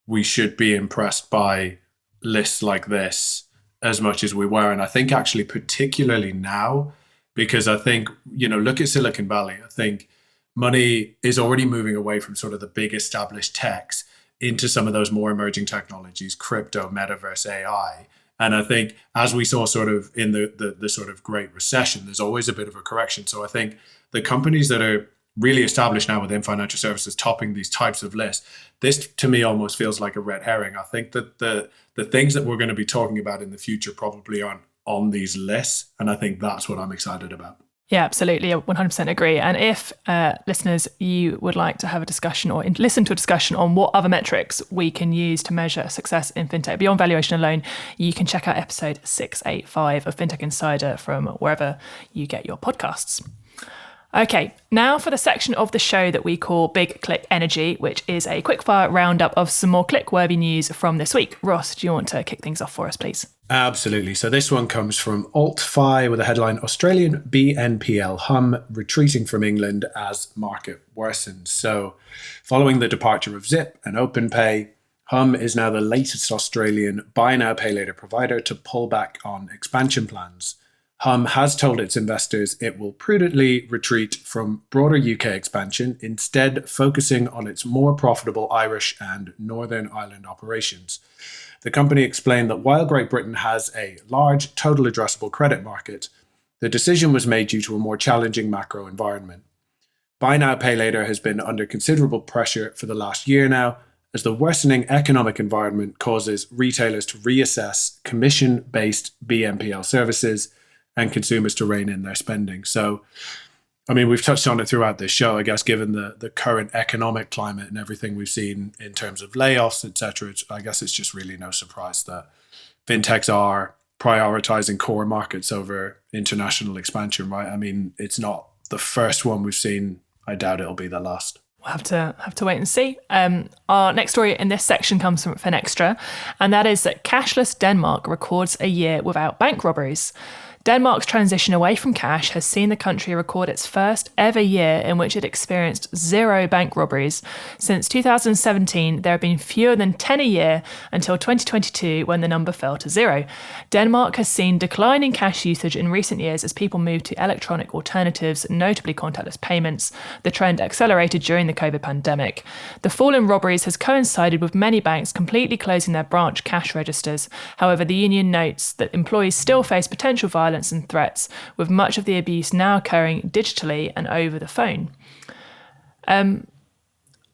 we should be impressed by lists like this as much as we were. And I think actually particularly now, because I think, look at Silicon Valley. I think money is already moving away from sort of the big established techs into some of those more emerging technologies, crypto, metaverse, AI. And I think as we saw sort of in the sort of Great Recession, there's always a bit of a correction. So I think the companies that are really established now within financial services topping these types of lists, this to me almost feels like a red herring. I think that the things that we're going to be talking about in the future probably aren't on these lists. And I think that's what I'm excited about. Yeah, absolutely. I 100% agree. And if listeners, you would like to have a discussion or listen to a discussion on what other metrics we can use to measure success in fintech beyond valuation alone, you can check out episode 685 of Fintech Insider from wherever you get your podcasts. Okay, now for the section of the show that we call Big Click Energy, which is a quickfire roundup of some more click-worthy news from this week. Ross, do you want to kick things off for us, please? Absolutely. So this one comes from AltFi with a headline, Australian BNPL Humm retreating from England as market worsens. So following the departure of Zip and OpenPay, Humm is now the latest Australian buy now, pay later provider to pull back on expansion plans. Humm has told its investors it will prudently retreat from broader UK expansion, instead focusing on its more profitable Irish and Northern Ireland operations. The company explained that while Great Britain has a large total addressable credit market, the decision was made due to a more challenging macro environment. Buy now, pay later has been under considerable pressure for the last year now, as the worsening economic environment causes retailers to reassess commission-based BNPL services and consumers to rein in their spending. So, I mean, we've touched on it throughout this show, I guess, given the current economic climate and everything we've seen in terms of layoffs, etc. I guess it's just really no surprise that fintechs are prioritizing core markets over international expansion, right? I mean, it's not the first one we've seen. I doubt it'll be the last. We'll have to wait and see. Our next story in this section comes from FinExtra, and that is that Cashless Denmark records a year without bank robberies. Denmark's transition away from cash has seen the country record its first ever year in which it experienced 0 bank robberies. Since 2017, there have been fewer than 10 a year until 2022, when the number fell to 0. Denmark has seen declining cash usage in recent years as people move to electronic alternatives, notably contactless payments. The trend accelerated during the COVID pandemic. The fall in robberies has coincided with many banks completely closing their branch cash registers. However, the union notes that employees still face potential violence and threats, with much of the abuse now occurring digitally and over the phone.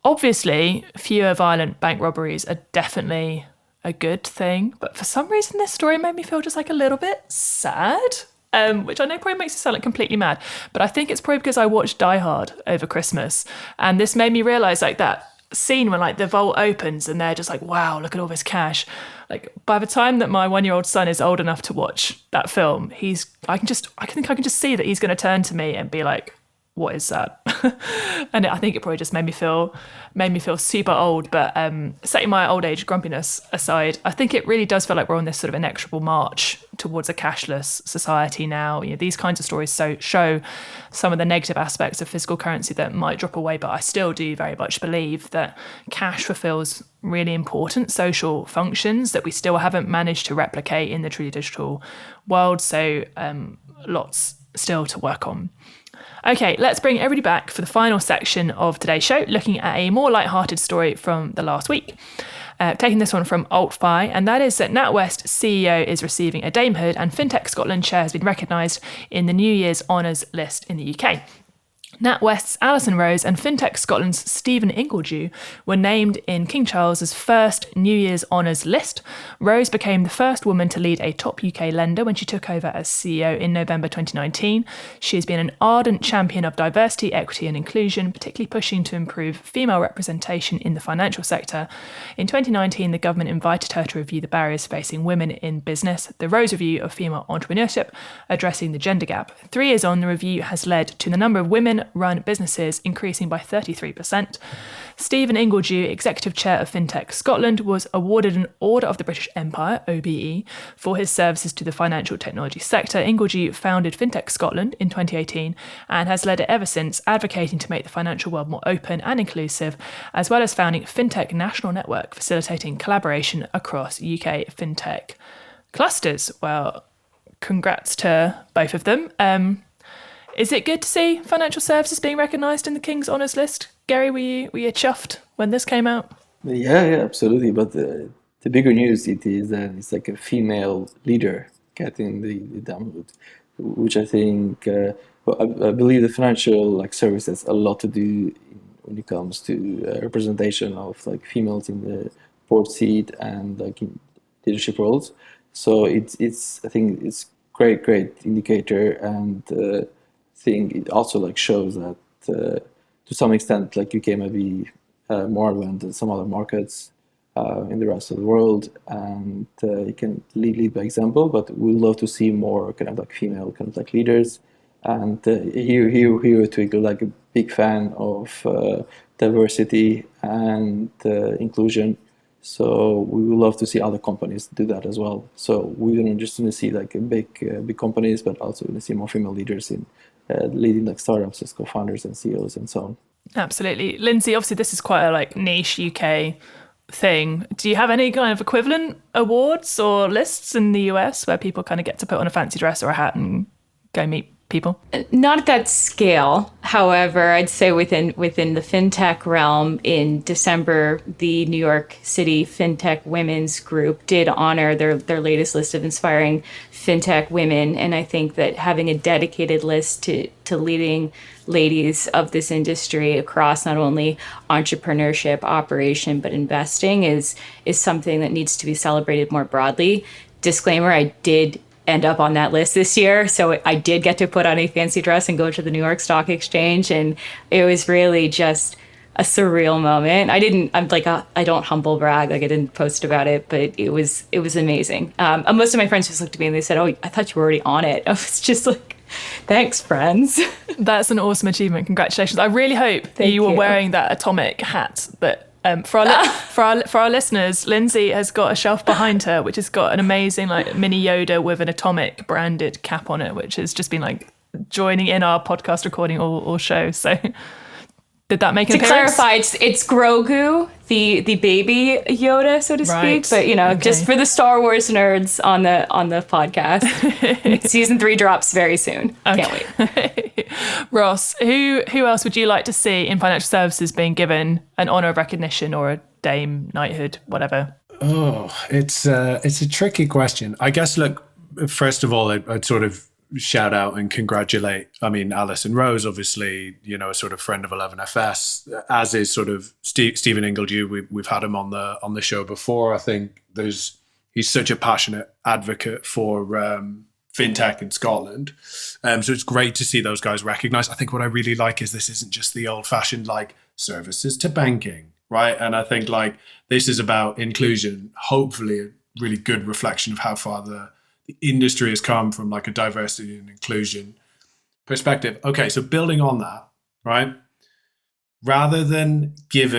Obviously, fewer violent bank robberies are definitely a good thing, but for some reason this story made me feel just like a little bit sad, which I know probably makes it sound like completely mad, but I think it's probably because I watched Die Hard over Christmas, and this made me realise like that scene when like the vault opens and they're just like, wow, look at all this cash. Like by the time that my 1-year-old son is old enough to watch that film, I can just see that he's going to turn to me and be like, what is that? And I think it probably just made me feel super old. But setting my old age grumpiness aside, I think it really does feel like we're on this sort of inexorable march towards a cashless society now. You know, these kinds of stories show some of the negative aspects of physical currency that might drop away, but I still do very much believe that cash fulfills really important social functions that we still haven't managed to replicate in the truly digital world. So lots still to work on. Okay, let's bring everybody back for the final section of today's show, looking at a more light-hearted story from the last week. Taking this one from AltFi, and that is that NatWest CEO is receiving a damehood, and FinTech Scotland share has been recognised in the New Year's Honours list in the UK. NatWest's Alison Rose and FinTech Scotland's Stephen Ingledew were named in King Charles's first New Year's Honours list. Rose became the first woman to lead a top UK lender when she took over as CEO in November 2019. She has been an ardent champion of diversity, equity and inclusion, particularly pushing to improve female representation in the financial sector. In 2019, the government invited her to review the barriers facing women in business, the Rose Review of Female Entrepreneurship, addressing the gender gap. 3 years on, the review has led to the number of women-run businesses increasing by 33%. Stephen Ingledew, Executive Chair of FinTech Scotland, was awarded an Order of the British Empire, OBE, for his services to the financial technology sector. Ingledew founded FinTech Scotland in 2018 and has led it ever since, advocating to make the financial world more open and inclusive, as well as founding FinTech National Network, facilitating collaboration across UK FinTech clusters. Well, congrats to both of them. Is it good to see financial services being recognised in the King's Honours list? Geri, were you chuffed when this came out? Yeah, absolutely. But the bigger news it is that it's like a female leader getting the damehood, which I think, I believe the financial service has a lot to do when it comes to representation of females in the board seat and in leadership roles. So it's I think it's great indicator, and think it also shows that to some extent UK may be more advanced than some other markets in the rest of the world, and it can lead by example. But we love to see more female leaders. And here at Twig, a big fan of diversity and inclusion. So we would love to see other companies do that as well. So we're going to see big companies, but also going to see more female leaders in leading startups as co-founders and CEOs and so on. Absolutely. Lindsay, obviously this is quite a niche UK thing. Do you have any kind of equivalent awards or lists in the US where people kind of get to put on a fancy dress or a hat and go meet people? Not at that scale. However, I'd say within the fintech realm, in December, the New York City Fintech Women's Group did honor their latest list of inspiring fintech women. And I think that having a dedicated list to leading ladies of this industry across not only entrepreneurship, operation, but investing is something that needs to be celebrated more broadly. Disclaimer, I did end up on that list this year. So I did get to put on a fancy dress and go to the New York Stock Exchange. And it was really just a surreal moment. I don't humble brag, I didn't post about it, but it was amazing. Most of my friends just looked at me and they said, "Oh, I thought you were already on it." I was just thanks, friends. That's an awesome achievement. Congratulations. I really hope you were wearing that atomic hat that for our listeners, Lindsay has got a shelf behind her which has got an amazing mini Yoda with an atomic branded cap on it, which has just been joining in our podcast recording all show. So did that make an appearance? To clarify, it's Grogu, the baby Yoda, so to speak. But just for the Star Wars nerds on the podcast, season 3 drops very soon. Okay. Can't wait. Ross, who else would you like to see in financial services being given an honour of recognition or a dame knighthood, whatever? Oh, it's a tricky question. I guess. Look, first of all, I'd sort of shout out and congratulate. Alison Rose, obviously, a sort of friend of 11FS, as is sort of Stephen Ingledew. We've had him on the show before. I think he's such a passionate advocate for fintech in Scotland. So it's great to see those guys recognized. I think what I really like is this isn't just the old-fashioned services to banking, right? And I think this is about inclusion, hopefully a really good reflection of how far the industry has come from a diversity and inclusion perspective. Okay, so building on that, right? Rather than give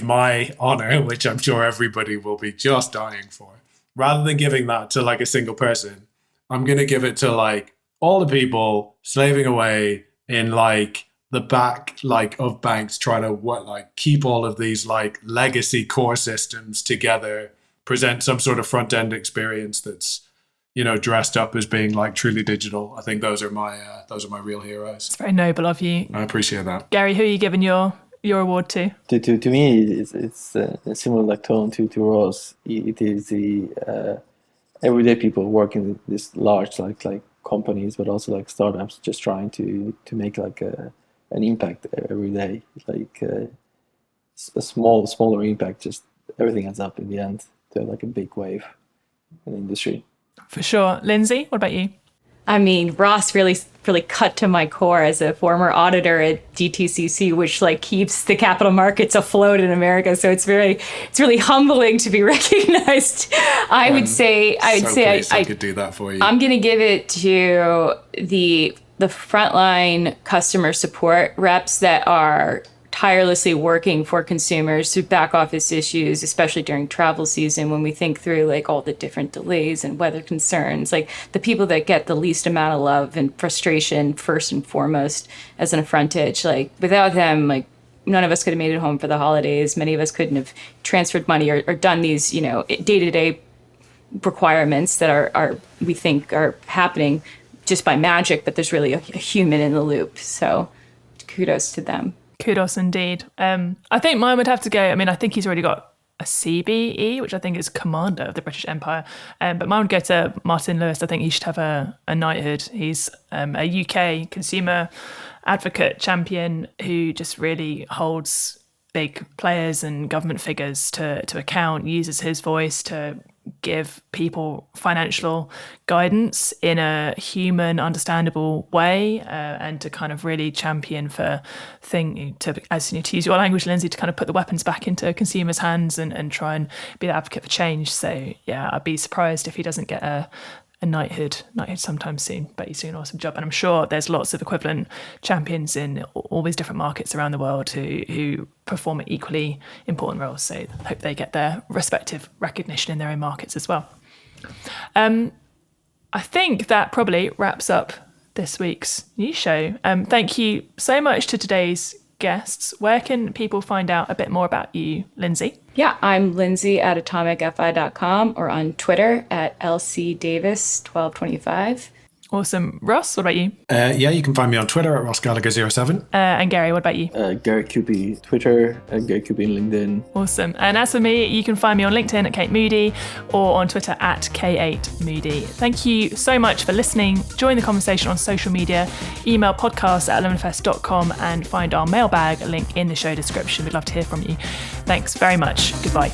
my honor, which I'm sure everybody will be just dying for, rather than giving that to like a single person, I'm going to give it to like all the people slaving away in like the back like of banks trying to keep all of these like legacy core systems together, present some sort of front end experience that's, you know, dressed up as being like truly digital. I think those are my real heroes. It's very noble of you. I appreciate that. Geri, who are you giving your award to? To me, it's a similar like tone to Ross. It is the everyday people working in this large like companies, but also like startups, just trying to make like an impact every day. Like a smaller impact, just everything adds up in the end to like a big wave in the industry. For sure. Lindsay, what about you? I mean, Ross really cut to my core as a former auditor at DTCC, which like keeps the capital markets afloat in America. So it's really humbling to be recognized. I would say I could do that for you. I'm going to give it to the frontline customer support reps that are tirelessly working for consumers through back office issues, especially during travel season when we think through like all the different delays and weather concerns, like the people that get the least amount of love and frustration first and foremost as an affrontage. Like without them, like none of us could have made it home for the holidays. Many of us couldn't have transferred money or done these, you know, day-to-day requirements that are we think are happening just by magic, but there's really a human in the loop. So kudos to them. Kudos indeed. I think mine would have to go. I mean, I think he's already got a CBE, which I think is Commander of the British Empire. But mine would go to Martin Lewis. I think he should have a knighthood. He's a UK consumer advocate champion who just really holds big players and government figures to account, uses his voice to give people financial guidance in a human, understandable way, and to kind of really champion to use your language, Lindsay, to kind of put the weapons back into consumers' hands and try and be the advocate for change. So yeah, I'd be surprised if he doesn't get a knighthood sometime soon, but he's doing an awesome job. And I'm sure there's lots of equivalent champions in all these different markets around the world who perform equally important roles. So I hope they get their respective recognition in their own markets as well. I think that probably wraps up this week's news show. Thank you so much to today's guests. Where can people find out a bit more about you, Lindsay? Yeah, I'm Lindsay at atomicfi.com or on Twitter at lcdavis1225. Awesome. Ross, what about you? Yeah, you can find me on Twitter at rossgallagher07. And Geri, what about you? Geri Cupi Twitter, Geri Cupi LinkedIn. Awesome. And as for me, you can find me on LinkedIn at Kate Moody or on Twitter at K8Moody. Thank you so much for listening. Join the conversation on social media. Email podcast@aluminifest.com and find our mailbag link in the show description. We'd love to hear from you. Thanks very much. Goodbye.